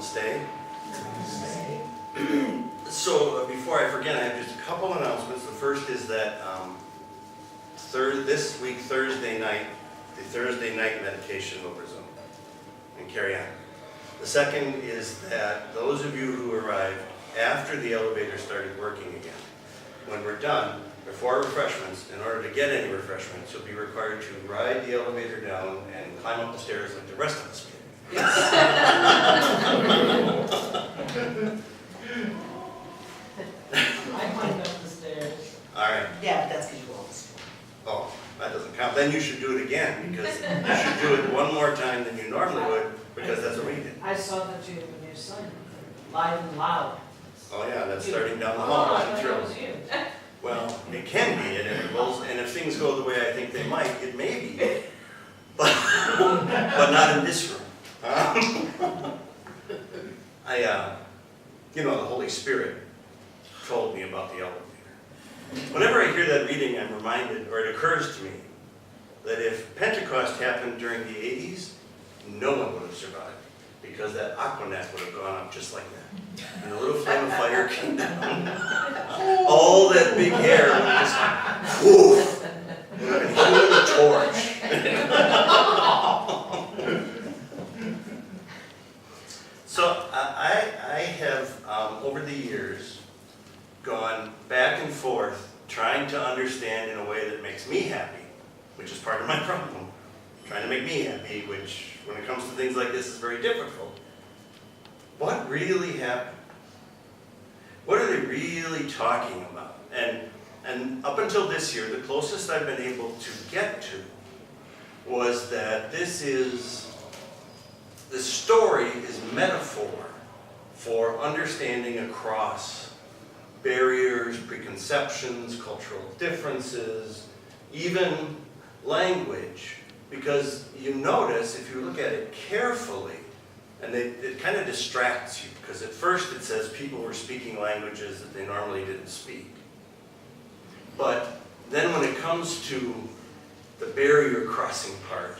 Namaste. So before I forget, I have just a couple announcements. The first is that this week, Thursday night, the Thursday night meditation over Zoom and carry on. The second is that those of you who arrived after the elevator started working again, when we're done, before refreshments, in order to get any refreshments, you'll be required to ride the elevator down and climb up the stairs like the rest of us did. I climbed up the stairs. All right. Yeah, but that's because you always. Oh, that doesn't count. Then you should do it again, because you should do it one more time than you normally would, because that's what we did. I saw that you have a new son, live and loud. Oh yeah, that's starting down the hall. I I'm thought it thrilled. was you. Well, it can be at intervals, and if things go the way I think they might, it may be. But not in this room. The Holy Spirit told me about the elevator. Whenever I hear that reading, I'm reminded, or it occurs to me, that if Pentecost happened during the 80s, no one would have survived, because that Aquanet would have gone up just like that. And a little flame of fire came down. All that big hair would just, woof, would have been healing a torch. So I have, over the years, gone back and forth trying to understand in a way that makes me happy, which is part of my problem. Trying to make me happy, which, when it comes to things like this, is very difficult. What really happened? What are they really talking about? And up until this year, the closest I've been able to get to was that the story is metaphor for understanding across barriers, preconceptions, cultural differences, even language. Because you notice, if you look at it carefully, and it kind of distracts you, because at first it says people were speaking languages that they normally didn't speak. But then when it comes to the barrier crossing part,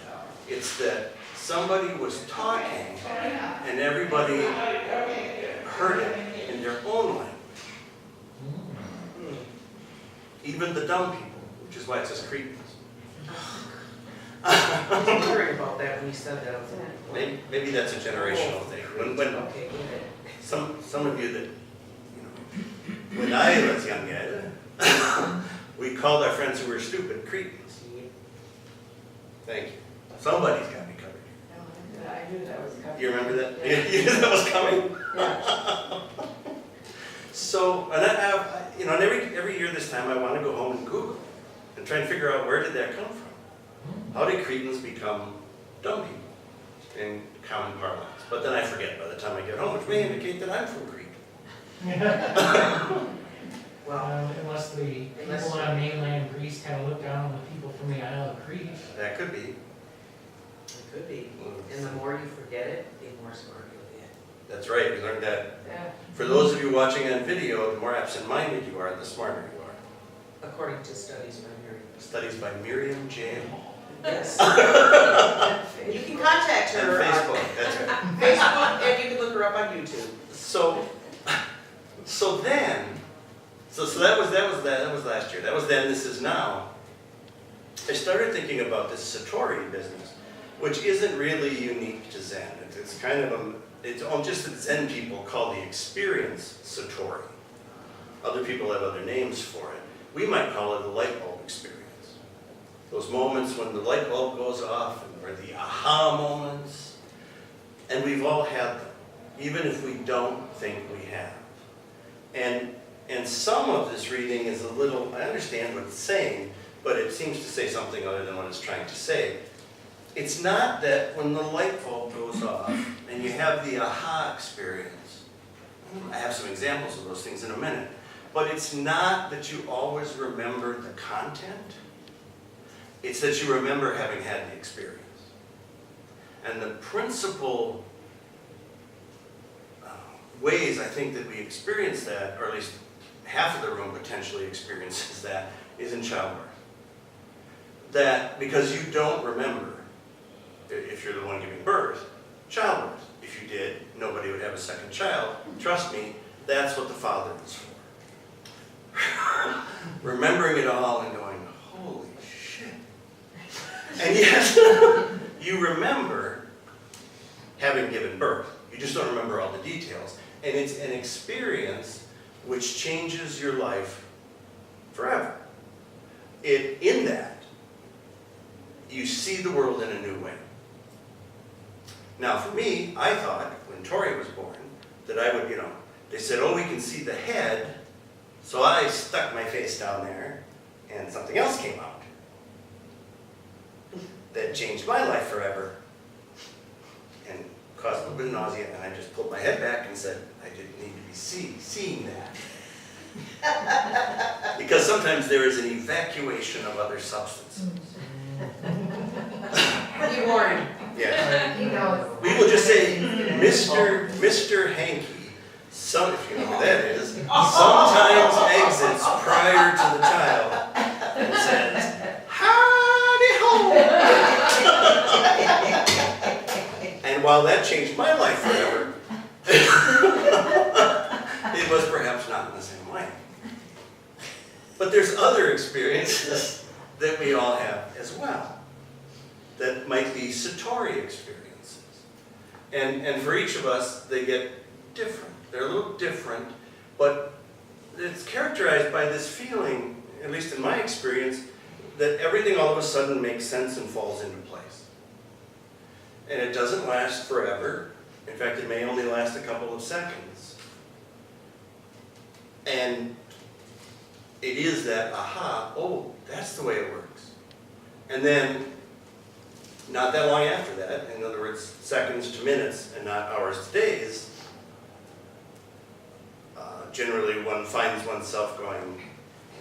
it's that somebody was talking and everybody heard it in their own language. Even the dumb people, which is why it says Cretans. I was wondering about that when you said that. Maybe that's a generational thing. When Okay, go ahead. some of you that, when I was young, we called our friends who were stupid Cretans. Thank you. Somebody's got me covered. I knew that was coming. You remember that? Yeah. You knew that was coming? Yeah. So, and every year this time I want to go home and Google and try and figure out where did that come from. How did Cretans become dumb people in common parlance? But then I forget by the time I get home, which may indicate that I'm from Crete. Well, Unless the people on mainland Greece kind of look down on the people from the Isle of Crete. That could be. it could be. And the more you forget it, the more smart you'll get. That's right, we learned that. Yeah. For those of you watching on video, the more absent-minded you are, the smarter you are. According to studies by Miriam. Studies by Miriam J. Hall. Yes. You can contact And her. Facebook, that's right. Facebook, and you can look her up on YouTube. So that was last year. That was then, this is now. I started thinking about this satori business, which isn't really unique to Zen. It's kind of it's just that Zen people call the experience satori. Other people have other names for it. We might call it a light bulb experience. Those moments when the light bulb goes off, or the aha moments, and we've all had them, even if we don't think we have. And some of this reading is a little, I understand what it's saying, but it seems to say something other than what it's trying to say. It's not that when the light bulb goes off and you have the aha experience, I have some examples of those things in a minute, but it's not that you always remember the content, it's that you remember having had the experience. And the principal ways I think that we experience that, or at least half of the room potentially experiences that, is in childbirth. That, because you don't remember, if you're the one giving birth, childbirth. If you did, nobody would have a second child. Trust me, that's what the Father is for. Remembering it all and going, holy shit. And yet, you remember having given birth. You just don't remember all the details. And it's an experience which changes your life forever. In that, you see the world in a new way. Now for me, I thought, when Tori was born, that I would, they said, oh, we can see the head. So I stuck my face down there, and something else came out. That changed my life forever, and caused a little bit of nausea, and I just pulled my head back and said, I didn't need to be seeing that. Because sometimes there is an evacuation of other substances. Be warned. Yeah. He knows. We will just say, Mr. Hanky, if you know who that is, sometimes exits prior to the child and says, howdy ho! And while that changed my life forever, it was perhaps not in the same way. But there's other experiences that we all have as well, that might be satori experiences. And for each of us, they get different. They're a little different, but it's characterized by this feeling, at least in my experience, that everything all of a sudden makes sense and falls into place. And it doesn't last forever. In fact, it may only last a couple of seconds. And it is that, aha, oh, that's the way it works. And then, not that long after that, in other words, seconds to minutes and not hours to days, generally one finds oneself going,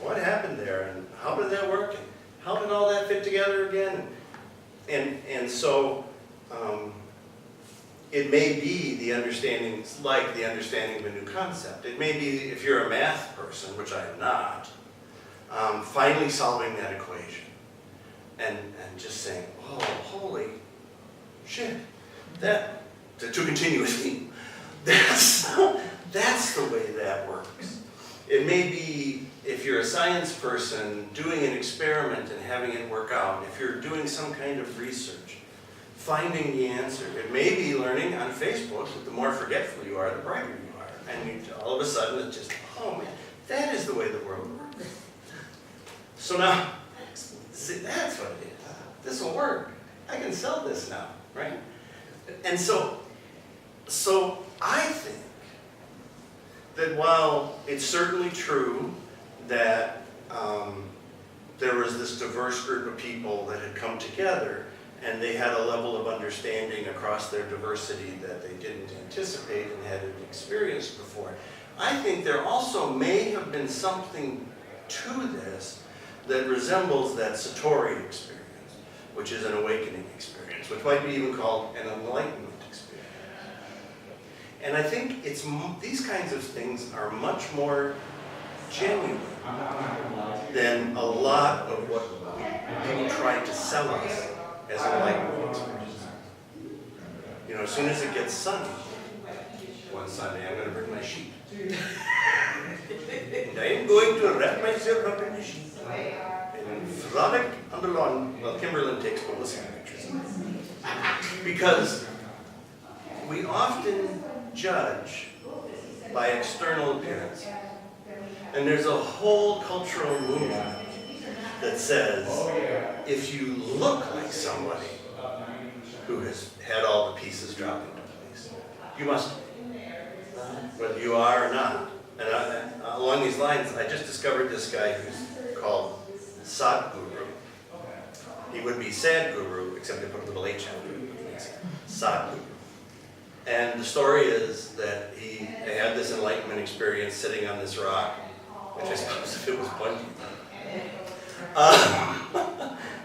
what happened there, and how did that work, and how did all that fit together again? And so it may be the understanding, like the understanding of a new concept. It may be, if you're a math person, which I am not, finally solving that equation and just saying, oh, holy shit, that, to continue with me, that's the way that works. It may be, if you're a science person, doing an experiment and having it work out. If you're doing some kind of research, finding the answer. It may be learning on Facebook that the more forgetful you are, the brighter you are. And all of a sudden it's just, oh man, that is the way the world works. So now, see, that's what it is. This will work. I can sell this now, right? And so I think that while it's certainly true that there was this diverse group of people that had come together and they had a level of understanding across their diversity that they didn't anticipate and hadn't experienced before, I think there also may have been something to this that resembles that satori experience, which is an awakening experience, which might be even called an enlightenment experience. And I think these kinds of things are much more genuine than a lot of what people try to sell us as enlightenment experiences. You know, as soon as it gets sunny, one Sunday I'm going to bring my sheet. And I am going to wrap myself up in the sheet and frolic on the lawn while Kimberlyn takes all the pictures. Because we often judge by external appearance. And there's a whole cultural movement that says, if you look like somebody who has had all the pieces drop into place, you must be, whether you are or not. And along these lines, I just discovered this guy who's called Sadhguru. He would be Sad Guru, except they put a little H after it. Sadhguru. And the story is that he had this enlightenment experience sitting on this rock, which I suppose if it was bungee,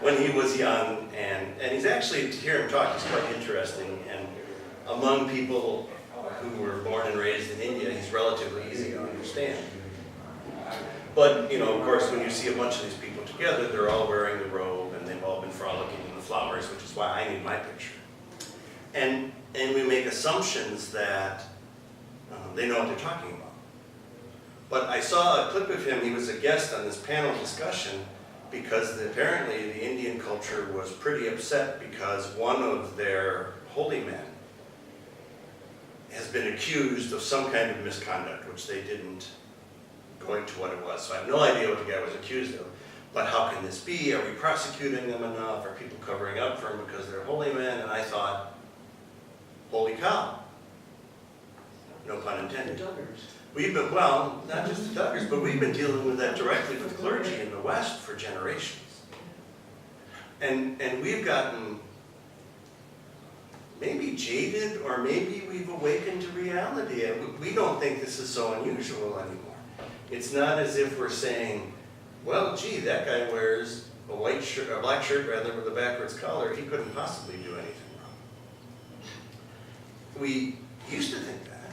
when he was young, and he's actually, to hear him talk, he's quite interesting, and among people who were born and raised in India, he's relatively easy to understand. But, you know, of course, when you see a bunch of these people together, they're all wearing the robe, and they've all been frolicking in the flowers, which is why I need my picture. And we make assumptions that they know what they're talking about. But I saw a clip of him, he was a guest on this panel discussion, because apparently the Indian culture was pretty upset because one of their holy men has been accused of some kind of misconduct, which they didn't go into what it was. So I have no idea what the guy was accused of. But how can this be? Are we prosecuting them enough? Are people covering up for them because they're holy men? And I thought, holy cow. No pun intended. We've been, well, not just the Duggars, but we've been dealing with that directly with clergy in the West for generations. And we've gotten maybe jaded, or maybe we've awakened to reality. And we don't think this is so unusual anymore. It's not as if we're saying, well, gee, that guy wears a white shirt, a black shirt rather, with a backwards collar. He couldn't possibly do anything wrong. We used to think that,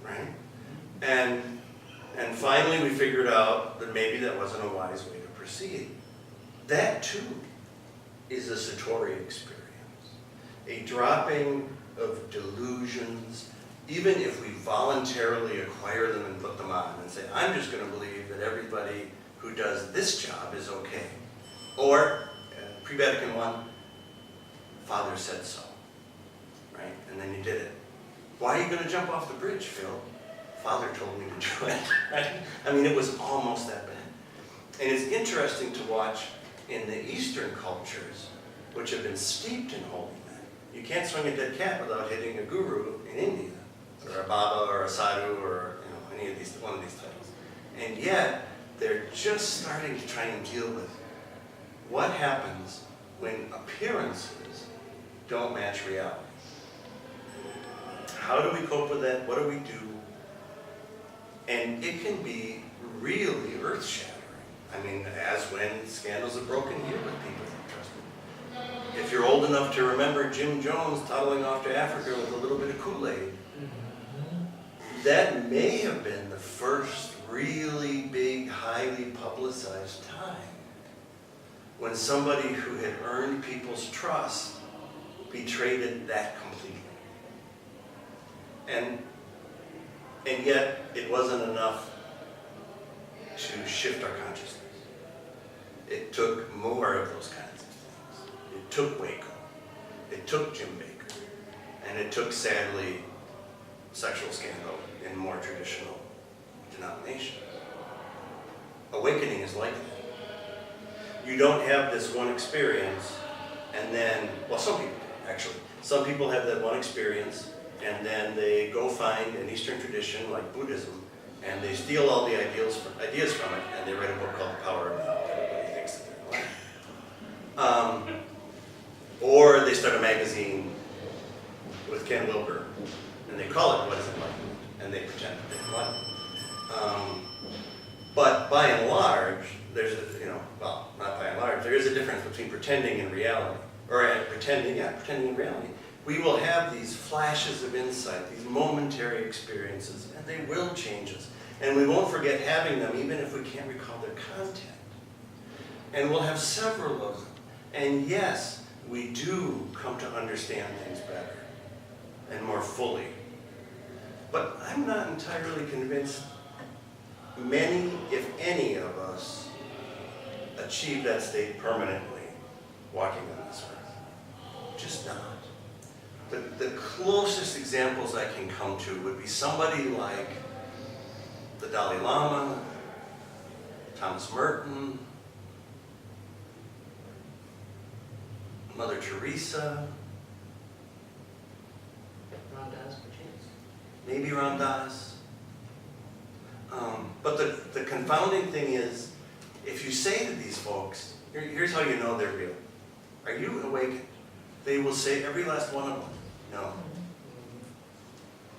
right? And finally we figured out that maybe that wasn't a wise way to proceed. That too is a satori experience. A dropping of delusions, even if we voluntarily acquire them and put them on and say, I'm just going to believe that everybody who does this job is okay. Or, pre-Vatican I, Father said so, right? And then you did it. Why are you going to jump off the bridge, Phil? Father told me to do it, right? I mean, it was almost that bad. And it's interesting to watch in the Eastern cultures, which have been steeped in holy men. You can't swing a dead cat without hitting a guru in India, or a Baba, or a Sadhu, or any of these, one of these titles. And yet, they're just starting to try and deal with what happens when appearances don't match reality. How do we cope with that? What do we do? And it can be really earth-shattering. I mean, as when scandals have broken here with people, trust me. If you're old enough to remember Jim Jones toddling off to Africa with a little bit of Kool-Aid, that may have been the first really big, highly publicized time when somebody who had earned people's trust betrayed it that completely. And yet, it wasn't enough to shift our consciousness. It took more of those kinds of things. It took Waco. It took Jim Baker. And it took, sadly, sexual scandal in more traditional denominations. Awakening is like that. You don't have this one experience and then, well, some people do, actually. Some people have that one experience and then they go find an Eastern tradition like Buddhism and they steal all the ideas from it and they write a book called The Power of Now. Everybody thinks that they're enlightened. Or they start a magazine with Ken Wilber and they call it What is Enlightenment? And they pretend that they're enlightened. But by and large, there's a, well, not by and large, there is a difference between pretending and reality. Or pretending and reality. We will have these flashes of insight, these momentary experiences, and they will change us. And we won't forget having them, even if we can't recall their content. And we'll have several of them. And yes, we do come to understand things better and more fully. But I'm not entirely convinced many, if any of us, achieve that state permanently walking on this earth. Just not. The closest examples I can come to would be somebody like the Dalai Lama, Thomas Merton, Mother Teresa, Ram Dass, perchance. maybe Ram Dass. But the confounding thing is, if you say to these folks, here's how you know they're real. Are you awakened? They will say, every last one of them, no.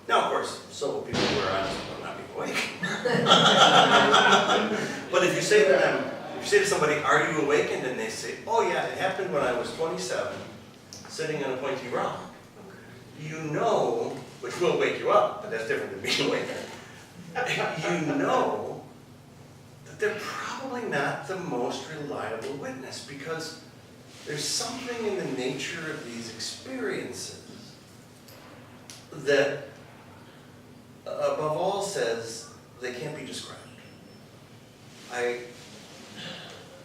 Now, of course, so will people who are honest will not be awakened. But if you say to them, if you say to somebody, are you awakened? And they say, oh yeah, it happened when I was 27, sitting on a pointy rock. You know, which will wake you up, but that's different than being awakened. You know that they're probably not the most reliable witness because there's something in the nature of these experiences that above all says they can't be described. I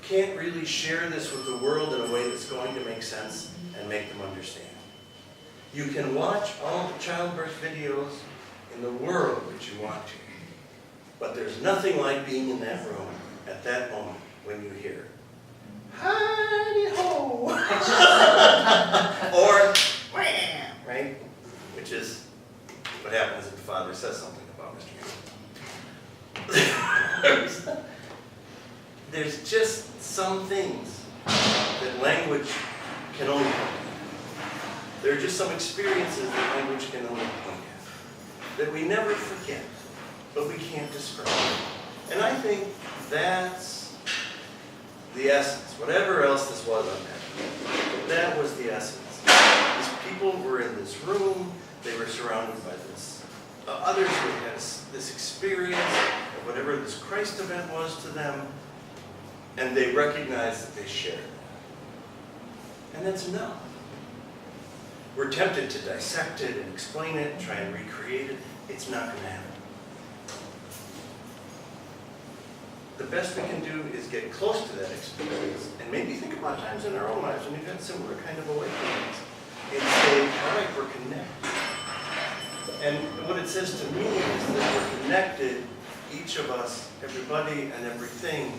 can't really share this with the world in a way that's going to make sense and make them understand. You can watch all the childbirth videos in the world that you want to, but there's nothing like being in that room at that moment when you hear, "Hidey-ho!" or, "Wham!" right? Which is what happens if the father says something about Mr. Young. There's just some things that language can only point at. There are just some experiences that language can only point at, that we never forget, but we can't describe. And I think that's the essence. Whatever else this was on that was the essence. These people were in this room, they were surrounded by this. Others who had this experience of whatever this Christ event was to them, and they recognized that they shared that. And that's enough. We're tempted to dissect it and explain it and try and recreate it. It's not going to happen. The best we can do is get close to that experience and maybe think about times in our own lives when we've had similar kind of awakenings and say, all right, we're connected. And what it says to me is that we're connected, each of us, everybody and everything.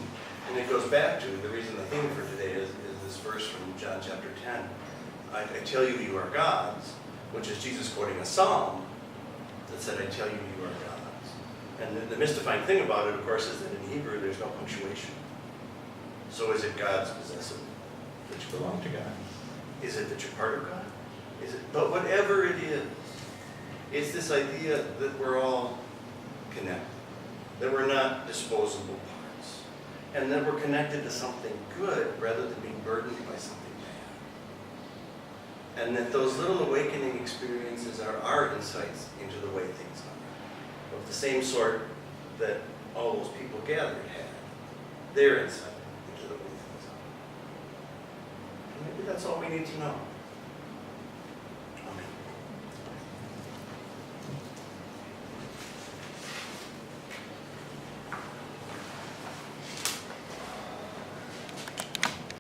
And it goes back to the reason the theme for today is this verse from John chapter 10. I tell you, you are God's, which is Jesus quoting a psalm that said, I tell you, you are God's. And the mystifying thing about it, of course, is that in Hebrew there's no punctuation. So is it God's possessive, that you belong to God? Is it that you're part of God? Is it? But whatever it is, it's this idea that we're all connected, that we're not disposable parts, and that we're connected to something good rather than being burdened by something bad. And that those little awakening experiences are our insights into the way things are, of the same sort that all those people gathered had, their insight into the way things are. And maybe that's all we need to know.